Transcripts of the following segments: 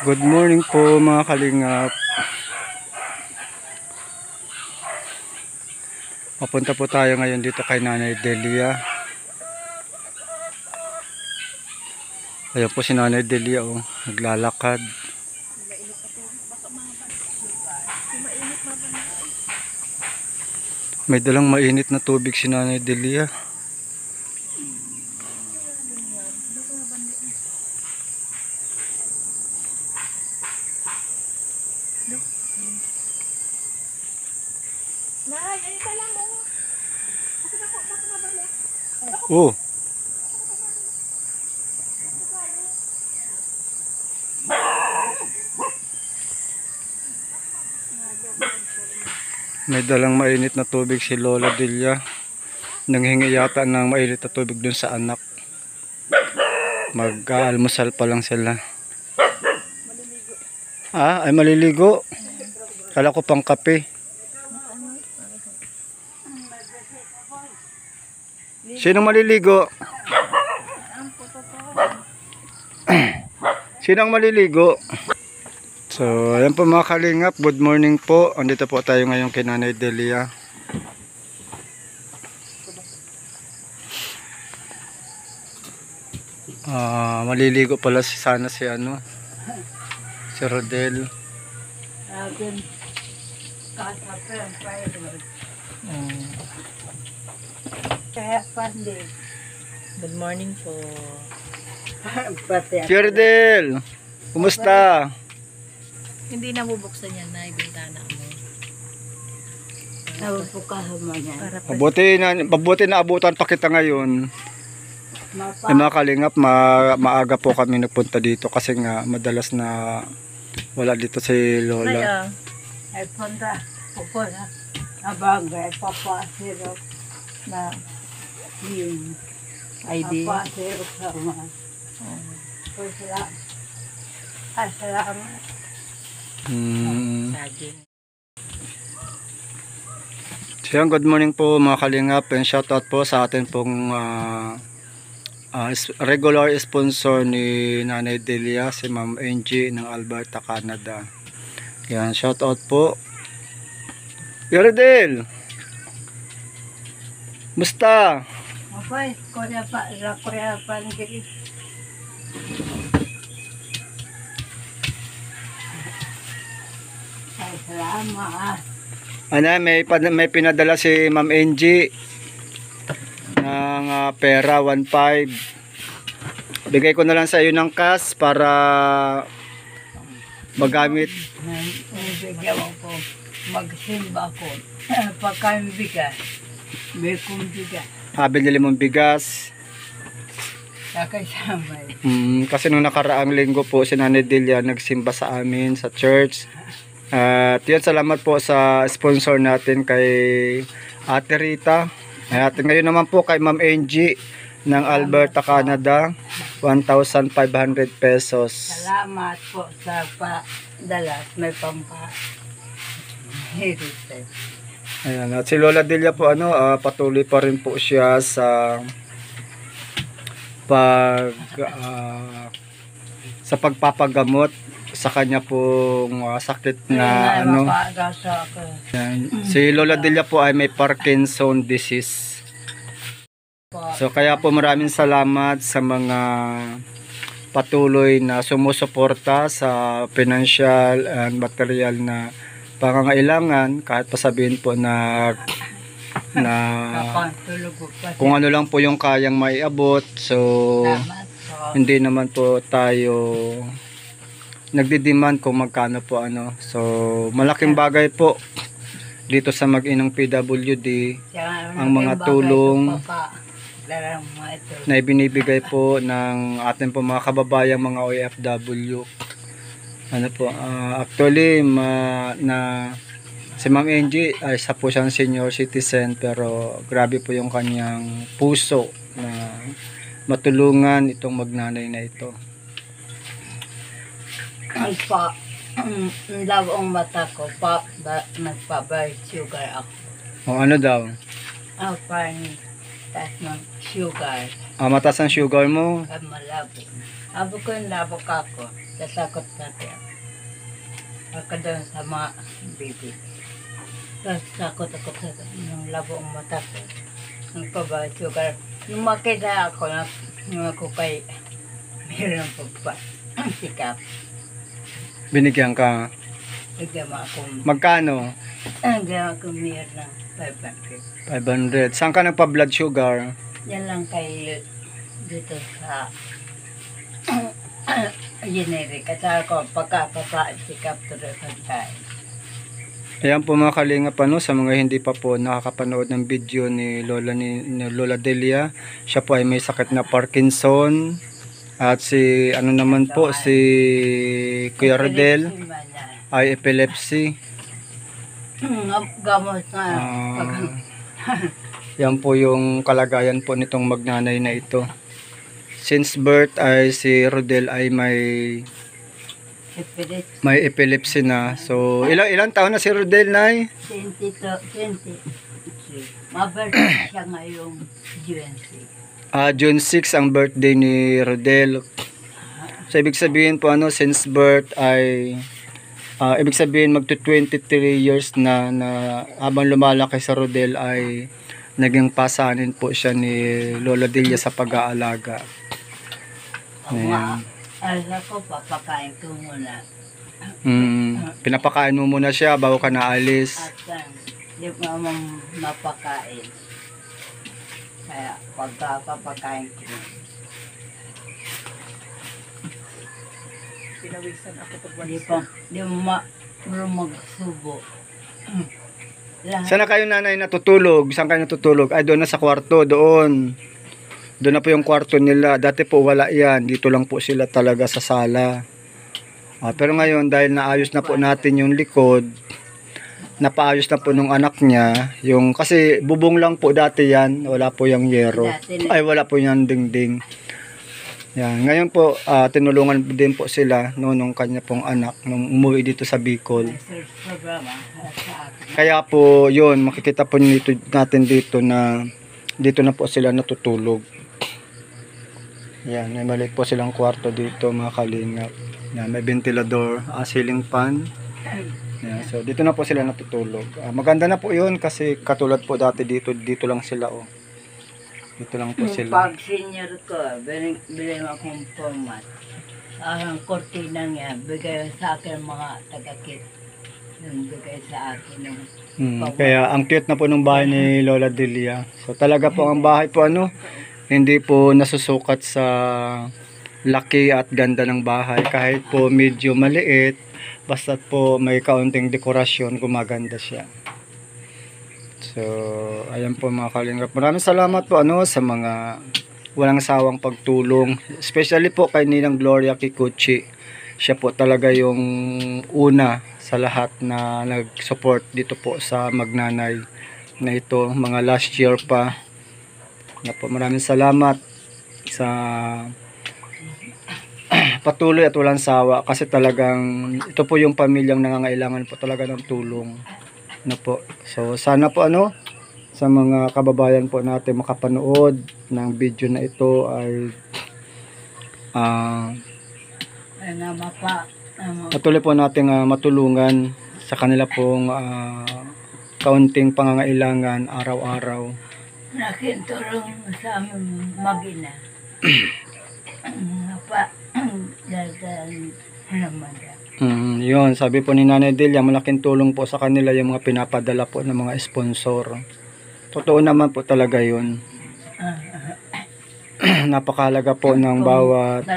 Good morning po mga kalingap. Papunta po tayo ngayon dito kay Nanay Delia. Ayan po si Nanay Delia, oh, naglalakad. May dalang mainit na tubig si Nanay Delia. Nay, ayun ka lang mo. Oh. May dalang mainit na tubig si Lola Delia. Nanghingi yata ng mainit na tubig dun sa anak. Mag-aalmusal pa lang sila. Ah, ay maliligo. Kala ko pang kape. Sinong maliligo? Sinong maliligo? So, ayan po mga kalingap. Good morning po. Andito po tayo ngayon kay Nanay Delia. Maliligo pala sana si si Rodel. Good morning po. Si Rodel, kumusta? Hindi na bubuksan yan na bintana mo. Mabuti na abutan pa kita ngayon. Ay mga kalingap, maaga po kami nagpunta dito kasi nga madalas na wala dito si Lola. Ay punta po na abangay papasiro na yung ID. papasiro sa mga salamat. Saging. So, good morning po mga kalingap, and shoutout po sa atin pong regular sponsor ni Nanay Delia, si Ma'am Angie ng Alberta, Canada. Yan, shoutout po. Yoredel, musta? Okay, kuya pa panggil. Ay salamat. May pinadala si Ma'am Angie ng pera 1.5. Bigay ko na lang sa iyo ng cash para magamit. Bigyan ko, magsimba ko. Pagkain bigas, may kumbigas. Binili mong bigas. Kakasabay. Kasi nung nakaraang linggo po si Nanay Delia nagsimba sa amin sa church. At yun, salamat po sa sponsor natin kay Ate Rita. At ngayon naman po kay Ma'am Angie ng Alberta, Canada, 1,500 pesos. Salamat po sa padala. May pampa. Ayan, at si Lola Delia po patuloy pa rin po siya sa pagpapagamot sa kanya pong sakit na Yan. Si Lola Delia po ay may Parkinson disease. So kaya po maraming salamat sa mga patuloy na sumusuporta sa financial and material na pangangailangan, kahit pa sabihin po na kung ano lang po yung kayang maiabot. So hindi naman po tayo nagdi-demand kung magkano po So malaking bagay po dito sa mag-inang PWD ang mga tulong na ibinibigay po ng ating po mga kababayang mga OFW. Actually si Ma'am Angie ay isa po siyang senior citizen, pero grabe po yung kanyang puso na matulungan itong magnanay na ito. Ang labong mata ko, nagpa-blood sugar ako. O ano daw? Parang taas ng sugar. Mataas ang sugar mo. Ay malabo. Abo ko yung labok ako. Tatakot natin. Ako doon sa mga baby. Tapos takot ako sa yung labo ang mata ko. Ang paba, sugar. Nung makita ako, nung ako kay meron pa sikap. Binigyan ka. Bigyan mo ako. Magkano? Bigyan ako meron ng 500. 500. Saan ka nagpa-blood sugar? Yan lang kay dito sa generic. At ako pagkapapa-sikap to the time. Ayan po mga kalingap, sa mga hindi pa po nakakapanood ng video ni Lola Delia, siya po ay may sakit na Parkinson. At si si Kuya Rodel ay epilepsy. Gamot na. Yan po yung kalagayan po nitong magnanay na ito. Since birth ay si Rodel ay may epilepsy na. So ilang taon na si Rodel, Nay? 20. Mabirthday siya ngayong June 6. June 6 ang birthday ni Rodel. So ibig sabihin po since birth ay ibig sabihin magto 23 years na habang lumalaki sa Rodel ay naging pasanin po siya ni Lola Delia sa pag-aalaga. Ayan. Ala ko, papakain ko muna. Pinapakain mo muna siya bago ka naalis. At di mo mapakain. Kaya pagkapapakain ko. Pinawisan ako pag Di mo magsubo. Saan na kayo, nanay, natutulog? Saan kayo natutulog? Ay, doon na sa kwarto, doon. Doon na po yung kwarto nila. Dati po wala yan. Dito lang po sila talaga sa sala. Pero ngayon, dahil naayos na po natin yung likod, napaayos na po nung anak niya. Kasi bubong lang po dati yan. Wala po yung yero. Ay, wala po yung dingding. Yan. Ngayon po, tinulungan din po sila nung kanya pong anak nung umuwi dito sa Bicol. Kaya po, yun, makikita po natin dito na po sila natutulog. Yan, may maliit po silang kwarto dito, mga kalingap. Yan, may ventilador, ceiling fan. Yan, so dito na po sila natutulog. Maganda na po yun kasi katulad po dati dito lang sila. Dito lang po sila. Pag senior ko, bilhin akong format. Ang kortina niya, bigay sa akin mga tagakit. Yung bigay sa akin. Kaya ang cute na po ng bahay ni Lola Delia. So talaga po ang bahay po hindi po nasusukat sa laki at ganda ng bahay. Kahit po medyo maliit, basta po may kaunting dekorasyon, gumaganda siya. So, ayan po mga kalingap. Maraming salamat po sa mga walang sawang pagtulong. Especially po kay Ninang Gloria Kikuchi. Siya po talaga yung una sa lahat na nag-support dito po sa magnanay na ito. Mga last year pa. Maraming salamat sa patuloy at walang sawa. Kasi talagang ito po yung pamilyang nangangailangan po talaga ng tulong. So sana po sa mga kababayan po natin makapanood ng video na ito ay patuloy po nating matulungan sa kanila pong kaunting pangangailangan araw-araw. Nakintulong sa aming mag-ina. Yun, sabi po ni Nanay Delia, malaking tulong po sa kanila yung mga pinapadala po ng mga sponsor. Totoo naman po talaga yun. Napakahalaga po ng bawat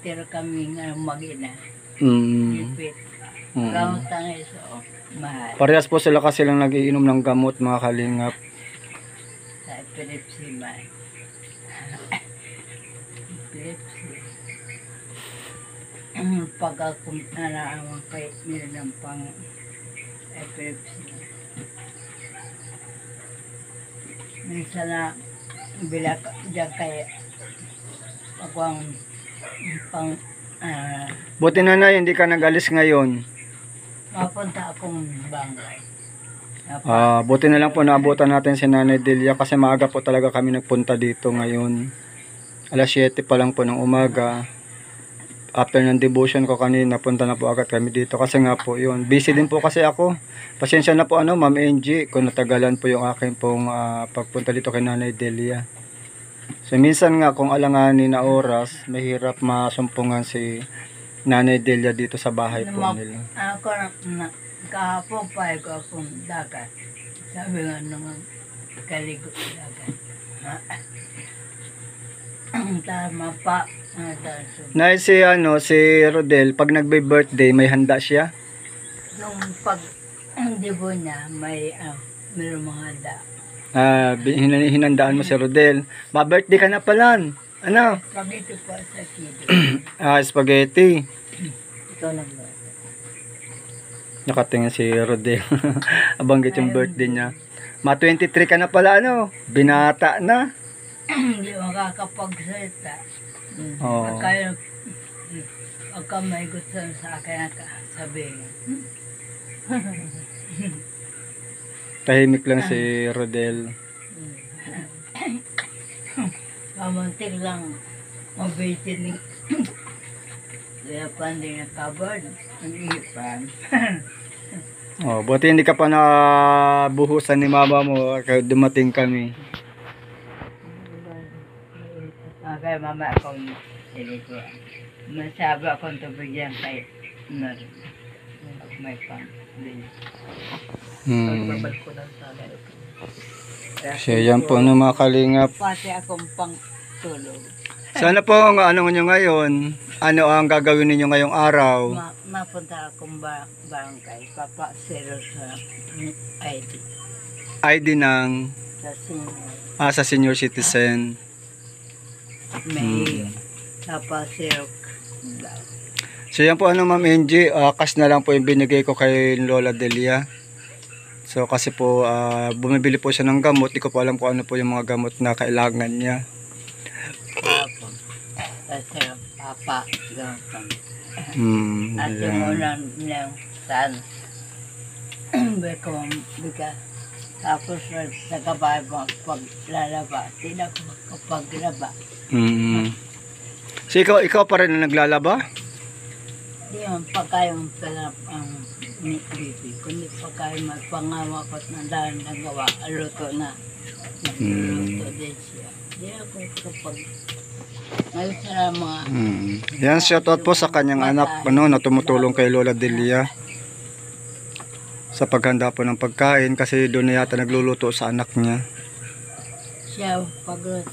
pero kami mag-ina. Parehas po sila kasi lang nagiinom ng gamot, mga kalingap. Sa epilepsy man. Pag ako nalaman kay meron ng pang epilepsy. Minsan na bila dyan kay ako ang pang Buti, nanay, hindi ka nag-alis ngayon. mapunta akong bangay. Buti na lang po naabutan natin si Nanay Delia kasi maaga po talaga kami nagpunta dito ngayon. Alas 7 pa lang po ng umaga. After ng devotion ko kanina, punta na po agad kami dito kasi nga po yun. Busy din po kasi ako. Pasensya na po Ma'am Angie kung natagalan po yung aking pong pagpunta dito kay Nanay Delia. So minsan nga kung alanganin na oras, mahirap masumpungan si Nanay Delia dito sa bahay po nila. Ako kahapon pa akong dagat. Sabi nga nung kaligo dagat. Tama pa. Nay si Rodel, pag nagbe-birthday may handa siya? Nung pag hindi po niya, mayroong mga handa. Hinandaan mo si Rodel. Ma-birthday ka na pala. Ano? Spaghetti po sa kilo. Spaghetti. Ikaw nagluto. Nakatingin si Rodel. Abanggit yung birthday niya. Ma-23 ka na pala, binata na. Hindi makakapagsalita. Oo. Pagka may gusto sa akin, sabihin. Tahimik lang si Rodel. Kamuntik lang mabitin ni kaya pa hindi na-covered. Ang ipan. Buti hindi ka pa nabuhusan ni mama mo kaya dumating kami. Kaya mama akong silikuan. Masabi akong tubig yan kay Nar. May pang. So yan po mga kalingap. Pati akong pang tulog. Sana po nyo ngayon, ano ang gagawin ninyo ngayong araw? Mapunta akong barangay. Papasero sa ID. ID ng Sa senior. sa senior citizen. May papasero. So yan po Ma'am Angie, cash na lang po yung binigay ko kay Lola Delia. So kasi po bumibili po siya ng gamot, di ko po alam kung ano po yung mga gamot na kailangan niya. Kasi papa gamot. At Yan. yung unang nilang saan. Bika. Tapos sa kabay paglalaba, hindi ako makapaglaba. So ikaw pa rin na naglalaba? Hindi yung pagkayong talap ang bibi. Kundi pagkayong magpangawa ko't nandahan na gawa, luto na. Luto din siya. Hindi ako kapag ngayon sa mga Yan, shoutout po sa kanyang anak na tumutulong kay Lola Delia sa paghanda po ng pagkain kasi doon na yata nagluluto sa anak niya. siya pagluto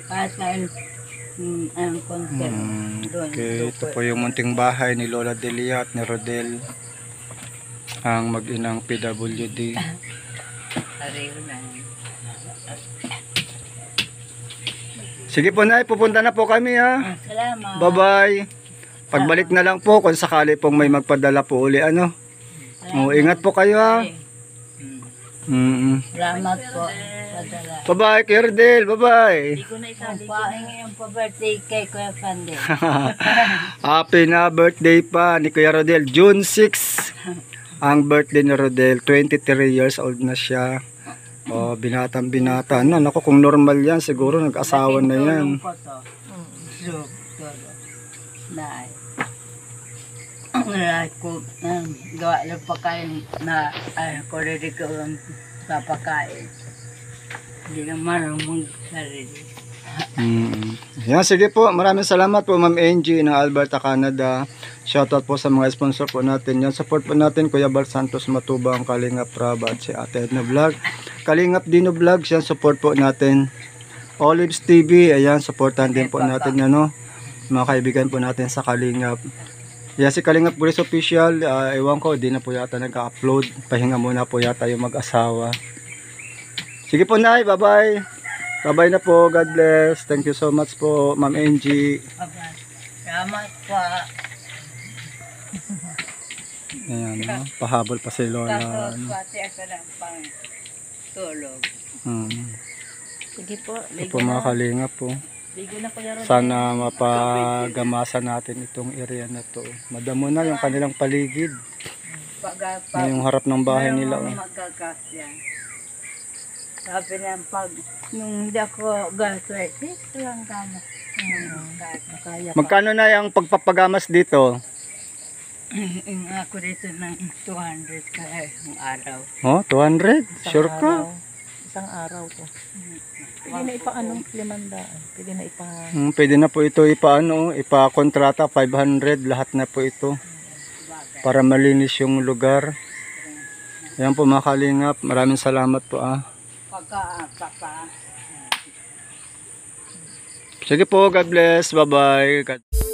kahit na ang konti doon. Okay, ito po yung munting bahay ni Lola Delia at ni Rodel, ang mag-inang PWD. Ariyo na. Sige po Nay, pupunta na po kami ha. Salamat. Bye-bye. Pagbalik na lang po kung sakali pong may magpadala po uli ingat po kayo ha. Salamat po. Padala. Bye-bye, Kuya Rodel. Bye-bye. Hindi ko na isali. Pahingi yung pa-birthday kay Kuya Pande. Happy na birthday pa ni Kuya Rodel. June 6 ang birthday ni Rodel. 23 years old na siya. Binatang binata. Naku, kung normal yan, siguro nag-asawa na yan. Nay. Ang lahat ko, gawa lang pagkain na ko rin ko sa pagkain. Hindi naman ang sarili. Yan, sige po. Maraming salamat po Ma'am Angie ng Alberta, Canada. Shoutout po sa mga sponsor po natin. Yan, support po natin Kuya Bal Santos Matubang, Kalingap Rab at si Ate Edna Vlog. Kalingap Dino Vlog, yan, support po natin. Olives TV, ayan, supportan din po natin mga kaibigan po natin sa Kalingap. Yan, si Kalingap Grace Official, ewan ko, di na po yata nag-upload. Pahinga muna po yata yung mag-asawa. Sige po Nay, bye-bye. Bye-bye na po, God bless. Thank you so much po Ma'am Angie. Salamat po. Ayan, pahabol pa si Lola. Tapos pati ako ng pang tulog. Sige po. Ito po mga Kalingap po. Ligo na Kuya Rodel. Sana mapagamasa natin itong area na to. Madamo na yung kanilang paligid. Yung harap ng bahay nila. Oh. Magagas yan. Sabi niya, nung hindi ako gastritis, lang kamo. Kaya pa. Magkano na yung pagpapagamas dito? Ako dito ng 200 kaya yung araw. Oh, 200? Sure ka? Isang araw to. Pwede na ipaanong 500. Pwede na ipa... Pwede na po ito ipa-kontrata 500, lahat na po ito. Para malinis yung lugar. Ayan po mga kalingap, maraming salamat po Sige po, God bless, bye bye.